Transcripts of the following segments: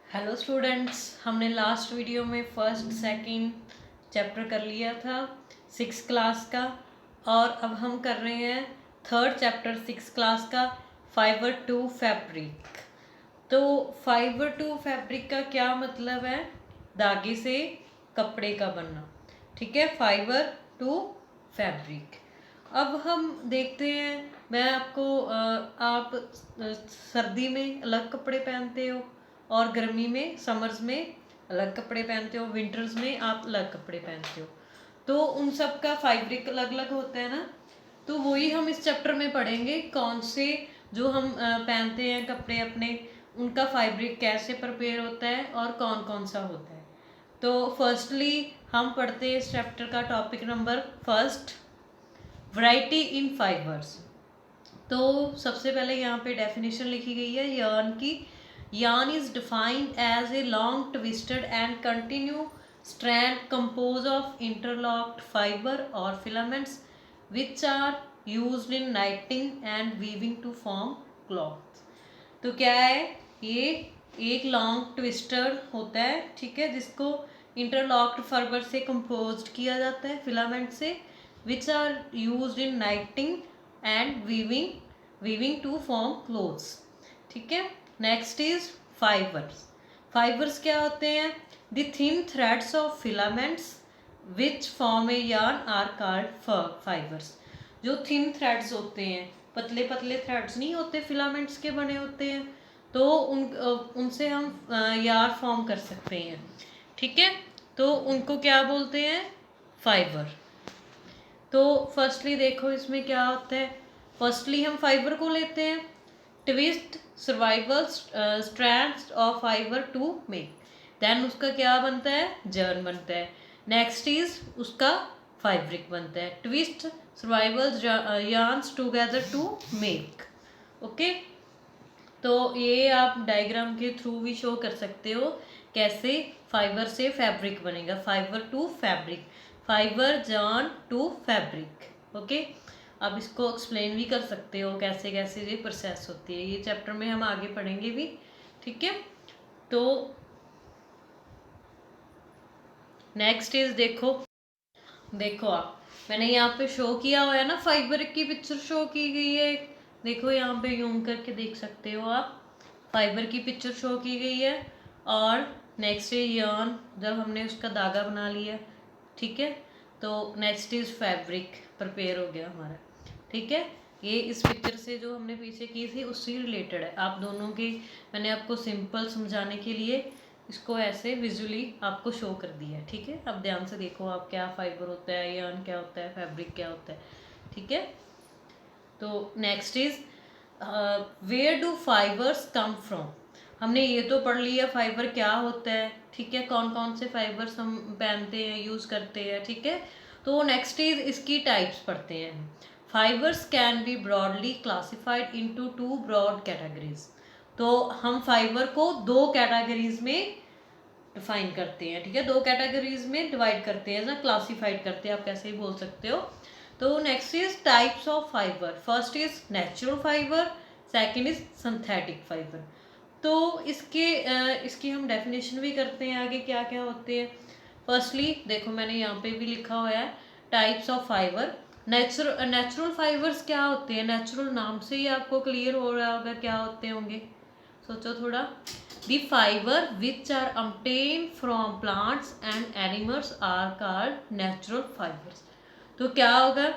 Hello students, हमने last video में first second chapter कर लिया था सिक्स क्लास का। और अब हम कर रहे हैं थर्ड चैप्टर सिक्स क्लास का, फाइबर टू फैब्रिक। तो फाइबर टू फैब्रिक का क्या मतलब है? धागे से कपड़े का बनना। ठीक है, फाइबर टू फैब्रिक। अब हम देखते हैं, मैं आपको आप सर्दी में अलग कपड़े पहनते हो और गर्मी में समर्स में अलग कपड़े पहनते हो, विंटर्स में आप अलग कपड़े पहनते हो। तो उन सब का फैब्रिक अलग अलग होता है ना। तो वही हम इस चैप्टर में पढ़ेंगे, कौन से जो हम पहनते हैं कपड़े अपने, उनका फैब्रिक कैसे प्रिपेयर होता है और कौन कौन सा होता है। तो फर्स्टली हम पढ़ते हैं इस चैप्टर का topic number first, variety in fibres. तो सबसे पहले यहाँ पे डेफिनेशन लिखी गई है यार्न की। Yarn is defined as a long twisted and continue strand composed of interlocked fiber or filaments which are used in knitting and weaving to form cloth। तो क्या है ये? एक लॉन्ग ट्विस्टर होता है, ठीक है, जिसको इंटरलॉक्ड फाइबर से कंपोज किया जाता है, फिलामेंट से, which are used in knitting and weaving to form clothes. ठीक है। Next is fibres. फाइबर्स क्या होते हैं? The thin threads of filaments which form a yarn are called fibres. जो थिन थ्रेड्स होते हैं, पतले पतले थ्रेड्स नहीं होते, फिलामेंट्स के बने होते हैं, तो उनसे हम यार फॉर्म कर सकते हैं। ठीक है, तो उनको क्या बोलते हैं? फाइबर। तो फर्स्टली देखो इसमें क्या होता है। फर्स्टली हम फाइबर को लेते हैं, twist several strands of fibre to make. Then उसका क्या बनता है? जर्न बनता है। नेक्स्ट इज उसका फैब्रिक बनता है। Twist several yarns together to make. Okay, तो ये आप डायग्राम के थ्रू भी शो कर सकते हो कैसे फाइबर से फैब्रिक बनेगा। फाइबर टू फैब्रिक, फाइबर जॉन टू फैब्रिक। ओके, आप इसको एक्सप्लेन भी कर सकते हो कैसे कैसे ये प्रोसेस होती है। ये चैप्टर में हम आगे पढ़ेंगे भी। ठीक है, तो नेक्स्ट इज देखो आप, मैंने यहाँ पे शो किया हुआ है ना, फाइबर की पिक्चर शो की गई है। देखो यहाँ पे यूम करके देख सकते हो आप, फाइबर की पिक्चर शो की गई है। और नेक्स्ट इज यार्न, जब हमने उसका धागा बना लिया, ठीक है, तो नेक्स्ट इज फैब्रिक प्रिपेयर हो गया हमारा। ठीक है, ये इस पिक्चर से जो हमने पीछे की थी उससे रिलेटेड है। आप दोनों के, मैंने आपको सिंपल समझाने के लिए इसको ऐसे विजुअली आपको शो कर दिया है। ठीक है, अब ध्यान से देखो आप, क्या फाइबर होता है, यार्न क्या होता है, फैब्रिक क्या होता है। ठीक है, तो next is where do fibres come from. हमने ये तो पढ़ लिया फाइबर क्या होता है, ठीक है, कौन कौन से फाइबर्स हम पहनते हैं, यूज़ करते हैं। ठीक है, तो नेक्स्ट इज इसकी टाइप्स पढ़ते हैं। Fibres can be broadly classified into two broad categories. तो हम फाइबर को दो कैटेगरीज में डिफाइन करते हैं। ठीक है, दो कैटेगरीज में डिवाइड करते हैं ना, क्लासिफाइड करते हैं, आप कैसे ही बोल सकते हो। तो next is types of fibre. First is natural fibre, second is synthetic fibre. तो इसकी हम डेफिनेशन भी करते हैं आगे क्या क्या होते हैं। फर्स्टली देखो, मैंने यहाँ पे भी लिखा हुआ है types of fibre. Natural fibres क्या होते हैं? नेचुरल नाम से ही आपको क्लियर हो रहा होगा क्या होते होंगे, सोचो थोड़ा। The fibre which are obtained from plants and animals are called natural fibres. तो क्या होगा?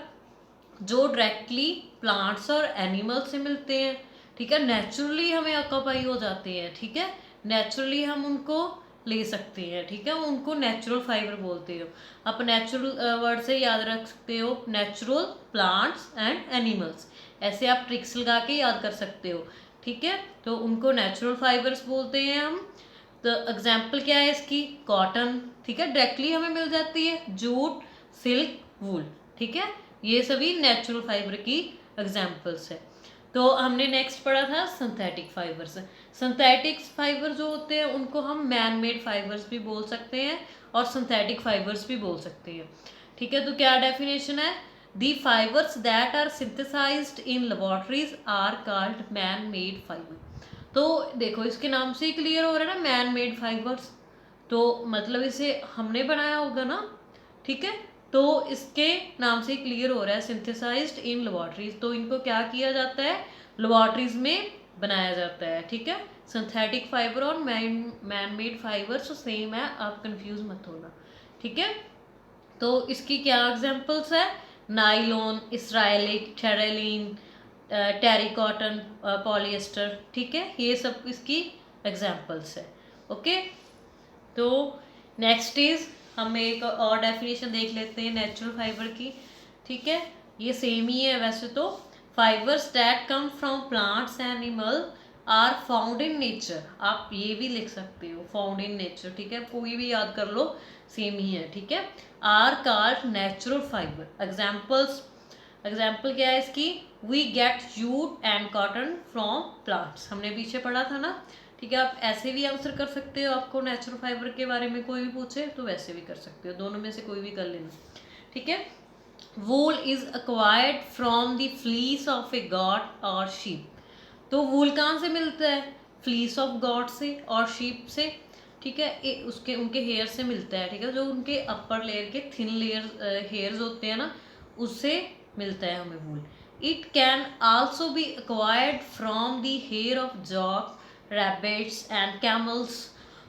जो डायरेक्टली प्लांट्स और एनिमल्स से मिलते हैं, ठीक है, नेचुरली हमें ऑक्यूपाई हो जाते हैं, ठीक है, नेचुरली हम उनको ले सकते हैं, ठीक है, उनको नेचुरल फाइबर बोलते हो। आप नेचुरल वर्ड से याद रख सकते हो, नेचुरल प्लांट्स एंड एनिमल्स, ऐसे आप ट्रिक्स लगा के याद कर सकते हो। ठीक है, तो उनको नेचुरल फाइबर्स बोलते हैं हम। तो एग्जाम्पल क्या है इसकी? कॉटन, ठीक है, डायरेक्टली हमें मिल जाती है। जूट, सिल्क, वूल, ठीक है, ये सभी नेचुरल फाइबर की एग्जाम्पल्स है। तो हमने नेक्स्ट पढ़ा था सिंथेटिक फाइबर्स। सिंथेटिक फाइबर जो होते हैं उनको हम मैन मेड फाइबर्स भी बोल सकते हैं और सिंथेटिक फाइबर्स भी बोल सकते हैं। ठीक है, तो क्या डेफिनेशन है? The fibers that are synthesized in laboratories are called man-made fiber। तो देखो इसके नाम से ही क्लियर हो रहा है ना, मैन मेड फाइबर्स, तो मतलब इसे हमने बनाया होगा ना, ठीक है। तो इसके नाम से क्लियर हो रहा है सिंथेसाइज्ड इन लेबोरेटरीज, तो इनको क्या किया जाता है, लेबोरेटरीज में बनाया जाता है, ठीक है। सिंथेटिक फाइबर और मैन मेड फाइबर्स सेम है, आप कंफ्यूज मत होना, ठीक है। तो इसकी क्या एग्जांपल्स है, नाइलॉन, इसराइलिक, टेरेलिन, टेरिकॉटन, पॉलिएस्टर, ठीक है, ये सब इसकी एग्जांपल्स है। ओके, तो नेक्स्ट इज हम एक और डेफिनेशन देख लेते हैं नेचुरल फाइबर की, ठीक है। ये सेम ही है वैसे तो, fibres that come from plants animal are found in nature, आप ये भी लिख सकते हो फाउंड इन नेचर, ठीक है, कोई भी याद कर लो, सेम ही है, ठीक है। Are called natural fibre. Example क्या है इसकी, we get jute and cotton from plants, हमने पीछे पढ़ा था ना, ठीक है। आप ऐसे भी आंसर कर सकते हो, आपको नेचुरल फाइबर के बारे में कोई भी पूछे तो वैसे भी कर सकते हो, दोनों में से कोई भी कर लेना, ठीक है। वूल is acquired from the fleece of A got और शीप, तो वूल कहाँ से मिलता है, फ्लीस ऑफ गॉट से और शीप से, ठीक है, उसके उनके हेयर से मिलता है, ठीक है, जो उनके अपर लेयर के थिन लेयर हेयर्स होते हैं ना, उससे मिलता है हमें wool. It can also be acquired from the hair of yak, rabbits and camels,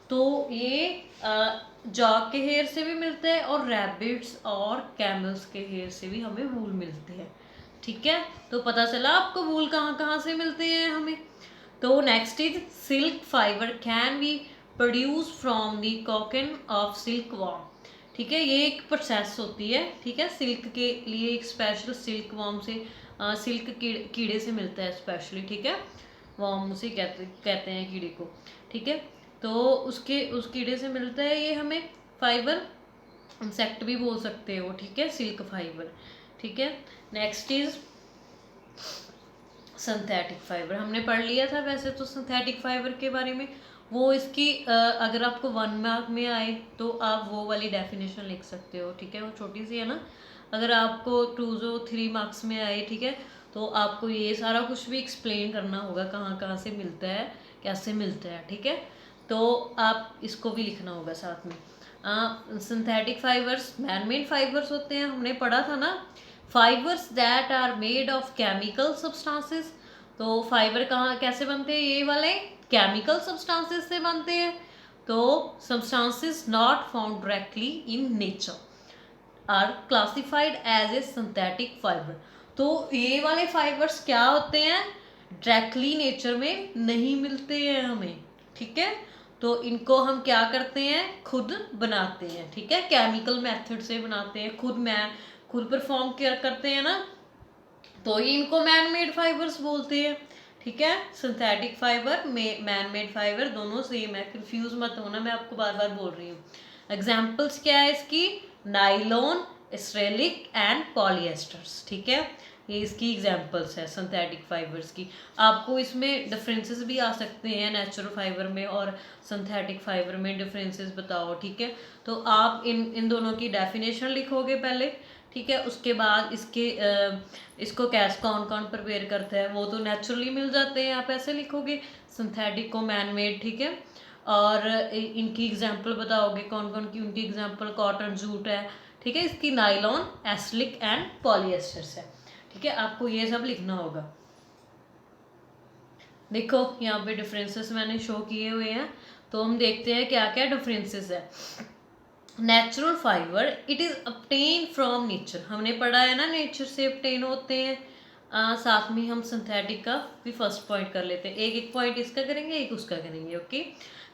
तो ये जॉक के हेयर से भी मिलता है और रैबिट्स और कैमल्स के हेयर से भी हमें वूल मिलते हैं, ठीक है। तो पता चला आपको वूल कहाँ कहाँ से मिलते हैं हमें। तो next is silk fibre can be produce from the cocoon of silk worm, ठीक है, ये एक प्रोसेस होती है, ठीक है, सिल्क के लिए एक स्पेशल सिल्क वॉर्म से सिल्क कीड़े से मिलता है स्पेशली, ठीक है, वॉर्म उसे कहते हैं कीड़े को, ठीक है। तो उस कीड़े से मिलता है ये हमें फाइबर, इंसेक्ट भी बोल सकते हो, ठीक है, सिल्क फाइबर, ठीक है। नेक्स्ट इज सिंथेटिक फाइबर, हमने पढ़ लिया था वैसे तो सिंथेटिक फाइबर के बारे में, वो इसकी अगर आपको 1 मार्क में आए तो आप वो वाली डेफिनेशन लिख सकते हो, ठीक है, वो छोटी सी है ना। अगर आपको 2-3 मार्क्स में आए, ठीक है, तो आपको ये सारा कुछ भी एक्सप्लेन करना होगा, कहाँ कहाँ से मिलता है, कैसे मिलता है, ठीक है, तो आप इसको भी लिखना होगा साथ में। Synthetic fibres man made fibres होते हैं, हमने पढ़ा था ना, fibres that are made of chemical substances, तो फाइबर कहाँ कैसे बनते हैं, ये वाले केमिकल सब्सटेंसेस से बनते हैं, तो substances not found directly in nature are classified as a synthetic fibre, तो ये वाले फाइबर्स क्या होते हैं, डायरेक्टली नेचर में नहीं मिलते हैं हमें, ठीक है, तो इनको हम क्या करते हैं, खुद बनाते हैं, ठीक है, केमिकल मेथड से बनाते हैं, खुद परफॉर्म करते हैं ना, तो ये इनको मैन मेड फाइबर्स बोलते हैं, ठीक है। Synthetic fibre man made fibre दोनों सेम है, कंफ्यूज मत होना, मैं आपको बार बार बोल रही हूँ। एग्जाम्पल्स क्या है इसकी, नाइलॉन, एक्रेलिक एंड पॉलिएस्टर्स, ठीक है, ये इसकी एग्जाम्पल्स है सिंथेटिक फाइबर्स की। आपको इसमें डिफरेंसेस भी आ सकते हैं, नेचुरल फाइबर में और सिंथेटिक फाइबर में डिफरेंसेस बताओ, ठीक है, तो आप इन दोनों की डेफिनेशन लिखोगे पहले, ठीक है, उसके बाद इसको कैसे कौन कौन प्रिपेयर करता है, वो तो नेचुरली मिल जाते हैं, आप ऐसे लिखोगे, सिंथेटिक को मैन मेड, ठीक है, और इनकी एग्जांपल बताओगे कौन कौन की, उनकी एग्जांपल कॉटन, जूट है, ठीक है, इसकी नाइलॉन, एक्रेलिक एंड पॉलिएस्टर्स है, ठीक है, आपको ये सब लिखना होगा। देखो यहाँ पे डिफरेंसेस मैंने शो किए हुए हैं, तो हम देखते हैं क्या क्या डिफरेंसेस है। Natural fibre it is obtained from nature, हमने पढ़ा है ना नेचर से obtain होते हैं। साथ में हम सिंथेटिक का भी फर्स्ट पॉइंट कर लेते हैं, एक एक पॉइंट इसका करेंगे, एक उसका करेंगे, okay.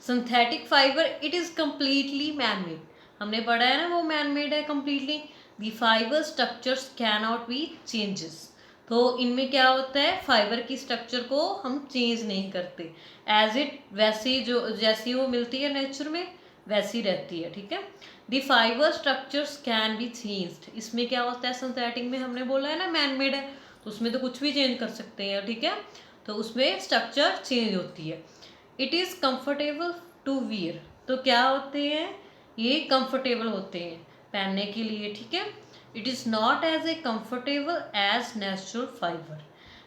Synthetic fibre it is completely man made, हमने पढ़ा है ना वो मैन मेड है completely. The fibre structures can not be changes, तो इनमें क्या होता है, फाइबर की स्ट्रक्चर को हम चेंज नहीं करते, एज इट वैसी जो जैसी वो मिलती है नेचर में वैसी रहती है, ठीक है। The fibre structures can be changed, इसमें क्या होता है, सिंथेटिक में हमने बोला है ना मैन मेड है, तो उसमें तो कुछ भी चेंज कर सकते हैं, ठीक है, तो उसमें स्ट्रक्चर चेंज होती है। It is comfortable to wear, तो क्या होते हैं, ये कंफर्टेबल होते हैं पहनने के लिए, ठीक है। It is not as a comfortable as natural fibre,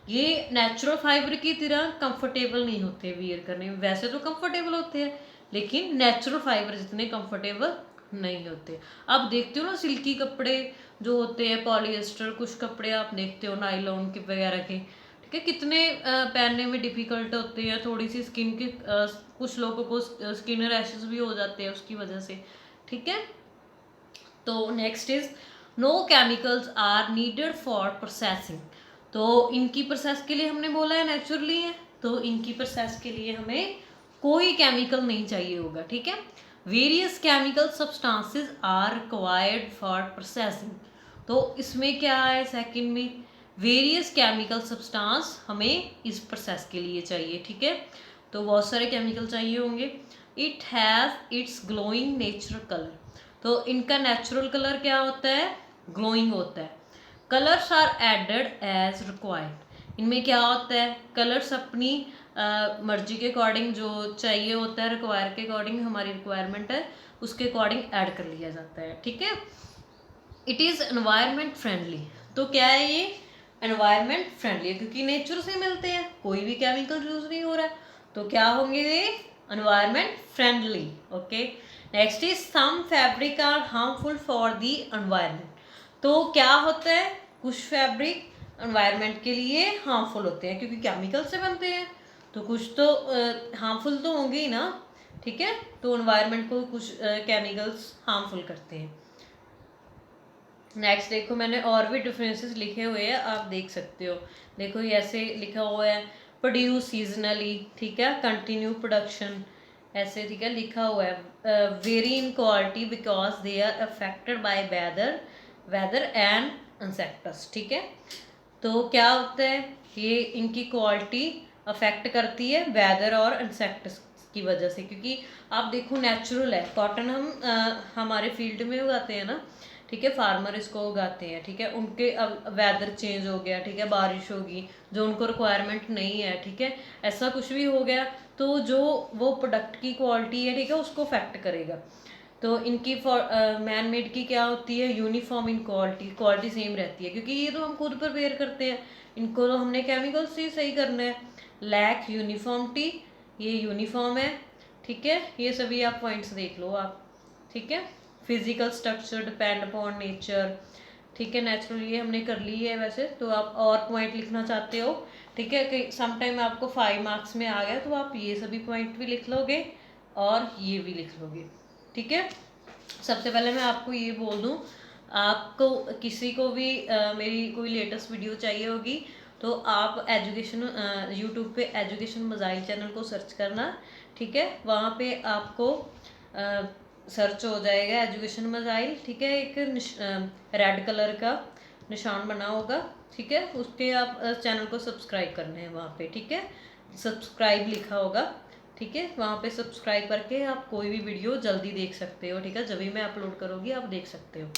ये नेचुरल फाइबर की तरह कंफर्टेबल नहीं होते वियर करने में। वैसे तो कंफर्टेबल होते हैं लेकिन नेचुरल फाइबर जितने कंफर्टेबल नहीं होते। आप देखते हो ना सिल्की कपड़े जो होते हैं, पॉलिएस्टर, कुछ कपड़े आप देखते हो नायलॉन के वगैरह के, ठीक है, कितने पहनने में डिफिकल्ट होते हैं। थोड़ी सी स्किन के कुछ लोगों को स्किन रैशेस भी हो जाते हैं उसकी वजह से, ठीक है। तो next is no chemicals are needed for processing. तो इनकी प्रोसेस के लिए हमने बोला है नेचुरली है, तो इनकी प्रोसेस के लिए हमें कोई केमिकल नहीं चाहिए होगा, ठीक है। Various chemical substances are required for processing. तो इसमें क्या है सेकंड में, वेरियस केमिकल सब्सटेंस हमें इस प्रोसेस के लिए चाहिए, ठीक है। तो बहुत सारे केमिकल चाहिए होंगे। It has its glowing natural colour. तो इनका नेचुरल कलर क्या होता है, ग्लोइंग होता है। Colours are added as required. इनमें क्या होता है, कलर्स अपनी मर्जी के अकॉर्डिंग जो चाहिए होता है, रिक्वायर के अकॉर्डिंग, हमारी रिक्वायरमेंट है उसके अकॉर्डिंग ऐड कर लिया जाता है, ठीक है। It is environment friendly. तो क्या है ये, एनवायरनमेंट फ्रेंडली है क्योंकि नेचर से मिलते हैं, कोई भी केमिकल यूज नहीं हो रहा है, तो क्या होंगे ये, environment friendly, okay. Next is some fabric are harmful for the environment. तो क्या होता है, कुछ फैब्रिक एनवायरनमेंट के लिए हार्मफुल होते हैं क्योंकि केमिकल से बनते हैं, तो कुछ तो हार्मफुल तो होंगे ही ना, ठीक है। तो एनवायरनमेंट को कुछ केमिकल्स हार्मफुल करते हैं। नेक्स्ट देखो मैंने और भी डिफरेंसेस लिखे हुए हैं, आप देख सकते हो। देखो ये ऐसे लिखा हुआ है, प्रोड्यूस सीजनली, ठीक है, कंटिन्यू प्रोडक्शन, ऐसे, ठीक है, लिखा हुआ है। Vary in quality because they are affected by weather and insects, ठीक है। तो क्या होता है, ये इनकी क्वालिटी अफेक्ट करती है वेदर और इंसेक्ट्स की वजह से, क्योंकि आप देखो नेचुरल है, कॉटन हम हमारे फील्ड में उगाते हैं ना, ठीक है, फार्मर इसको उगाते हैं, ठीक है। उनके अब वेदर चेंज हो गया, ठीक है, बारिश होगी जो उनको रिक्वायरमेंट नहीं है, ठीक है, ऐसा कुछ भी हो गया तो जो वो प्रोडक्ट की क्वालिटी है, ठीक है, उसको अफेक्ट करेगा। तो इनकी मैन मेड की क्या होती है, यूनिफॉर्म इन क्वालिटी सेम रहती है क्योंकि ये तो हम खुद प्रिपेयर करते हैं, इनको तो हमने केमिकल से सही करना है। लैक यूनिफॉर्मिटी, ये यूनिफॉर्म है, ठीक है, ये सभी आप पॉइंट्स देख लो आप, ठीक है। Physical structure depend upon nature, ठीक है, नेचुरल ये हमने कर ली है। वैसे तो आप और पॉइंट लिखना चाहते हो, ठीक है, कि समटाइम आपको 5 मार्क्स में आ गया तो आप ये सभी पॉइंट भी लिख लोगे और ये भी लिख लोगे, ठीक है। सबसे पहले मैं आपको ये बोल दूँ, आपको किसी को भी मेरी कोई लेटेस्ट वीडियो चाहिए होगी तो आप एजुकेशन यूट्यूब पे एजुकेशन मज़ाइल चैनल को सर्च करना, ठीक है, वहाँ पे आपको सर्च हो जाएगा एजुकेशन मज़ाइल, ठीक है, एक रेड कलर का निशान बना होगा, ठीक है, उसके आप चैनल को सब्सक्राइब करने हैं वहाँ पे, ठीक है, सब्सक्राइब लिखा होगा, ठीक है, वहाँ पे सब्सक्राइब करके आप कोई भी वीडियो जल्दी देख सकते हो, ठीक है, जब भी मैं अपलोड करूँगी आप देख सकते हो।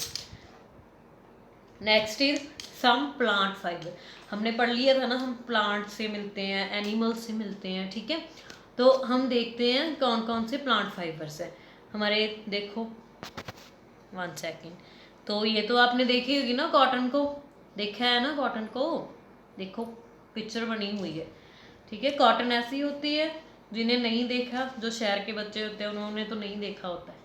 Next is some plant fibre. हमने पढ़ लिया था ना, हम प्लांट से मिलते हैं, एनिमल्स से मिलते हैं, ठीक है। तो हम देखते हैं कौन कौन से प्लांट फाइबर्स हैं हमारे। देखो 1 सेकेंड, तो ये तो आपने देखी होगी ना, कॉटन को देखा है ना, कॉटन को देखो पिक्चर बनी हुई है, ठीक है। कॉटन ऐसी होती है, जिन्हें नहीं देखा, जो शहर के बच्चे होते हैं उन्होंने तो नहीं देखा होता है,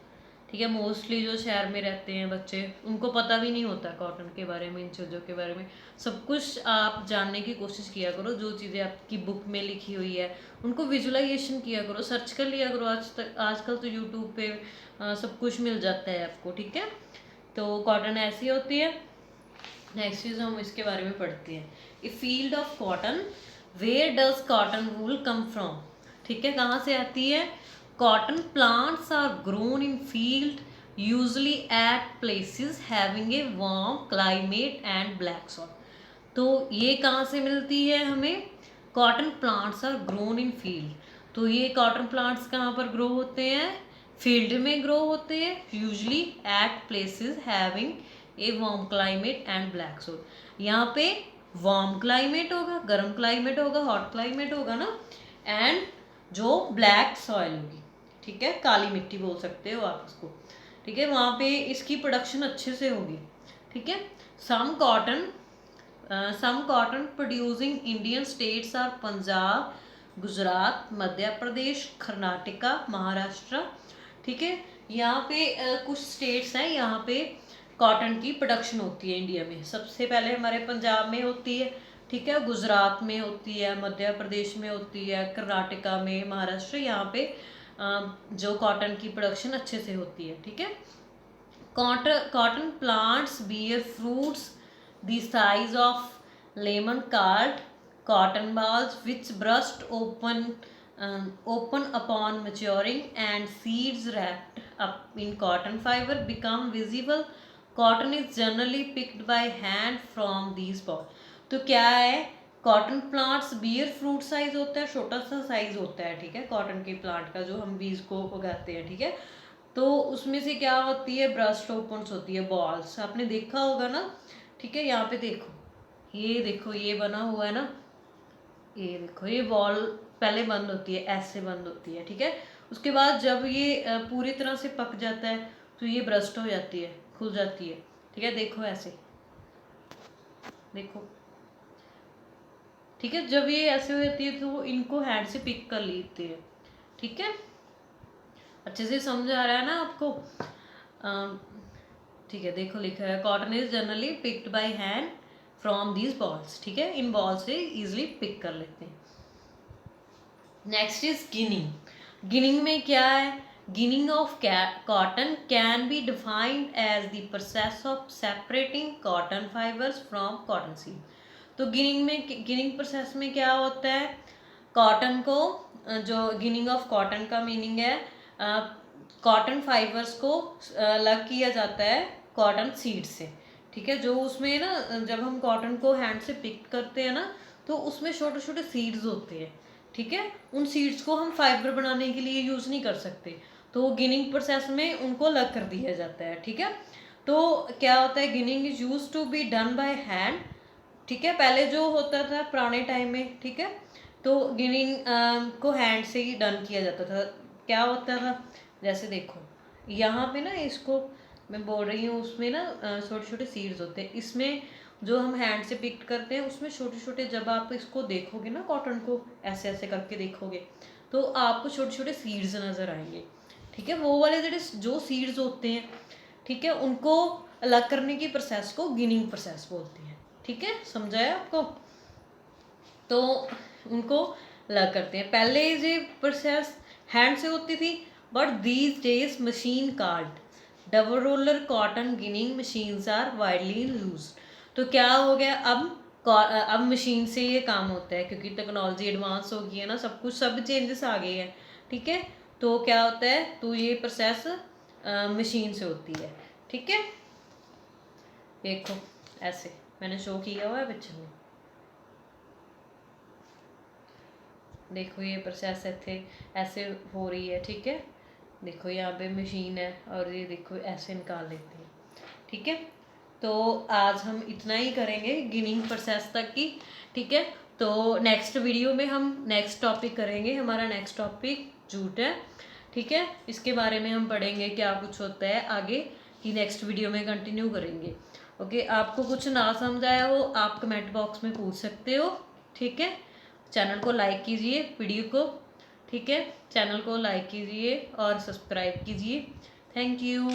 ठीक है। मोस्टली जो शहर में रहते हैं बच्चे उनको पता भी नहीं होता कॉटन के बारे में, इन चीज़ों के बारे में। सब कुछ आप जानने की कोशिश किया करो, जो चीज़ें आपकी बुक में लिखी हुई है उनको विजुलाइजेशन किया करो, सर्च कर लिया करो। आजकल तो यूट्यूब पे सब कुछ मिल जाता है आपको, ठीक है। तो कॉटन ऐसी होती है। नेक्स्ट चीज़ हम इसके बारे में पढ़ते हैं, a field of cotton, where does cotton wool come from, ठीक है, कहाँ से आती है। Cotton plants are grown in field usually at places having a warm climate and black soil. तो ये कहाँ से मिलती है हमें, cotton plants are grown in field. तो ये कॉटन प्लांट्स कहाँ पर ग्रो होते हैं, फील्ड में ग्रो होते हैं, usually at places having a warm climate and black soil. यहाँ पे वार्म क्लाइमेट होगा, गर्म क्लाइमेट होगा, हॉट क्लाइमेट होगा ना, एंड जो ब्लैक सॉइल होगी, ठीक है, काली मिट्टी बोल सकते हो आप उसको, ठीक है, वहाँ पे इसकी प्रोडक्शन अच्छे से होगी, ठीक है। Some cotton some cotton producing Indian states are Punjab, Gujarat, Madhya Pradesh, Karnataka, Maharashtra. ठीक है, यहाँ पे कुछ स्टेट्स हैं, यहाँ पे कॉटन की प्रोडक्शन होती है इंडिया में। सबसे पहले हमारे पंजाब में होती है, ठीक है, गुजरात में होती है, मध्य प्रदेश में होती है, कर्नाटका में, महाराष्ट्र, यहाँ पे जो कॉटन की प्रोडक्शन अच्छे से होती है। ठीक है, cotton plants bear fruits the size of lemon called cotton balls, which burst open upon maturing, and seeds wrapped up in cotton fiber become visible. Cotton is generally picked by hand from these balls. तो क्या है, cotton plants bear fruit size होता है, छोटा सा size होता है। ठीक है, कॉटन के प्लांट का जो हम बीज को उगाते हैं। ठीक है, तो उसमें से क्या होती है, ब्रस्ट ओपन्स होती है, बॉल्स, आपने देखा होगा ना। ठीक है, यहाँ पे देखो, ये देखो, ये बना हुआ है ना, ये देखो, ये बॉल पहले बंद होती है, ऐसे बंद होती है। ठीक है, उसके बाद जब ये पूरी तरह से पक जाता है तो ये ब्रस्ट हो जाती है, खुल जाती है। ठीक है, देखो ऐसे, देखो। ठीक है, जब ये ऐसे हो जाती है तो इनको हैंड से पिक कर लेते हैं। ठीक है, अच्छे से समझ आ रहा है ना आपको। ठीक है, देखो लिखा है cotton is generally picked by hand from these balls. ठीक है, इन बॉल्स से इजीली पिक कर लेते हैं। Next is ginning. गिनिंग में क्या है, ginning of cotton can be defined as the process of separating cotton fibres from cotton seed. तो गिनिंग प्रोसेस में क्या होता है, कॉटन को, जो गिनिंग ऑफ कॉटन का मीनिंग है, कॉटन फाइबर्स को अलग किया जाता है कॉटन सीड से। ठीक है, जो उसमें ना, जब हम कॉटन को हैंड से पिक करते हैं ना, तो उसमें छोटे छोटे सीड्स होते हैं। ठीक है, उन सीड्स को हम फाइबर बनाने के लिए यूज़ नहीं कर सकते, तो गिनिंग प्रोसेस में उनको अलग कर दिया जाता है। ठीक है, तो क्या होता है, ginning is use to be done by hand. ठीक है, पहले जो होता था पुराने टाइम में, ठीक है, तो गिनिंग को हैंड से ही डन किया जाता था। क्या होता था, जैसे देखो यहाँ पे ना, इसको मैं बोल रही हूँ, उसमें ना छोटे छोटे सीड्स होते हैं, इसमें जो हम हैंड से पिक करते हैं उसमें छोटे छोटे, जब आप इसको देखोगे ना, कॉटन को ऐसे ऐसे करके देखोगे तो आपको छोटे छोटे सीड्स नज़र आएंगे। ठीक है, वो वाले जो सीड्स होते हैं, ठीक है, उनको अलग करने की प्रोसेस को गिनिंग प्रोसेस बोलते हैं। ठीक है, समझाया आपको। तो उनको अलग करते हैं। पहले ये प्रोसेस हैंड से होती थी, but these days machine called double roller cotton ginning machines are widely use. तो क्या हो गया, अब मशीन से ये काम होता है, क्योंकि टेक्नोलॉजी एडवांस हो गई है ना, सब कुछ, सब चेंजेस आ गए हैं। ठीक है, तो क्या होता है, तो ये प्रोसेस मशीन से होती है। ठीक है, देखो ऐसे मैंने शो किया हुआ है पिक्चर में, देखो ये प्रोसेस ऐसे हो रही है। ठीक है, देखो यहाँ पे मशीन है और ये देखो ऐसे निकाल लेते हैं। ठीक है, तो आज हम इतना ही करेंगे गिनिंग प्रोसेस तक की। ठीक है, तो नेक्स्ट वीडियो में हम नेक्स्ट टॉपिक करेंगे। हमारा नेक्स्ट टॉपिक जूट है। ठीक है, इसके बारे में हम पढ़ेंगे क्या कुछ होता है आगे की, नेक्स्ट वीडियो में कंटिन्यू करेंगे। ओके, आपको कुछ ना समझ आया हो आप कमेंट बॉक्स में पूछ सकते हो। ठीक है, चैनल को लाइक कीजिए वीडियो को। ठीक है, चैनल को लाइक कीजिए और सब्सक्राइब कीजिए। Thank you.